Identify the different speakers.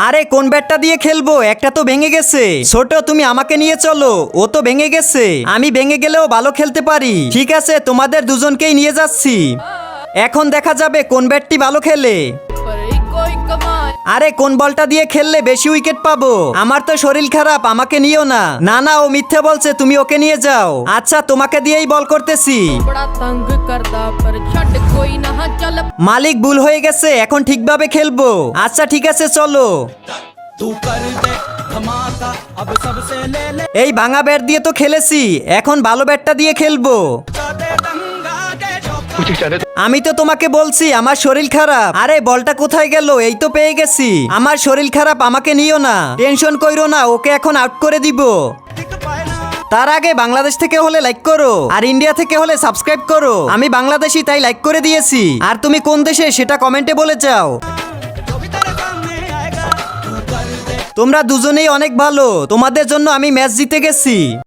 Speaker 1: আরে কোন ব্যাটটা দিয়ে খেলবো? একটা তো ভেঙে গেছে। ছোট তুমি আমাকে নিয়ে চলো, ও তো ভেঙে গেছে। আমি ভেঙে গেলেও ভালো খেলতে পারি। ঠিক আছে, তোমাদের দুজনকেই নিয়ে যাচ্ছি। এখন দেখা যাবে কোন ব্যাটটি ভালো খেলে। আরে কোন বলটা দিয়ে খেললে বেশি উইকেট পাবো? আমার তো শরীর খারাপ, আমাকে নিও না। না না, ও মিথ্যে বলছে, তুমি ওকে নিয়ে যাও। আচ্ছা, তোমাকে দিয়েই বল করতেছি। মালিক, ভুল হয়ে গেছে, এখন ঠিকভাবে খেলবো। আচ্ছা ঠিক আছে, চলো। এই ভাঙা ব্যাট দিয়ে তো খেলেছি, এখন ভালো ব্যাটটা দিয়ে খেলবো। আমি তো তোমাকে বলছি আমার শরীর খারাপ। আরে বলটা কোথায় গেল? এই তো পেয়ে গেছি। আমার শরীর খারাপ, আমাকে নিও না। টেনশন কইরো না, ওকে এখন আউট করে দিব। তার আগে বাংলাদেশ থেকে হলে লাইক করো, আর ইন্ডিয়া থেকে হলে সাবস্ক্রাইব করো। আমি বাংলাদেশি, তাই লাইক করে দিয়েছি। আর তুমি কোন দেশে সেটা কমেন্টে বলে যাও। তোমরা দুজনেই অনেক ভালো, তোমাদের জন্য আমি ম্যাচ জিতে গেছি।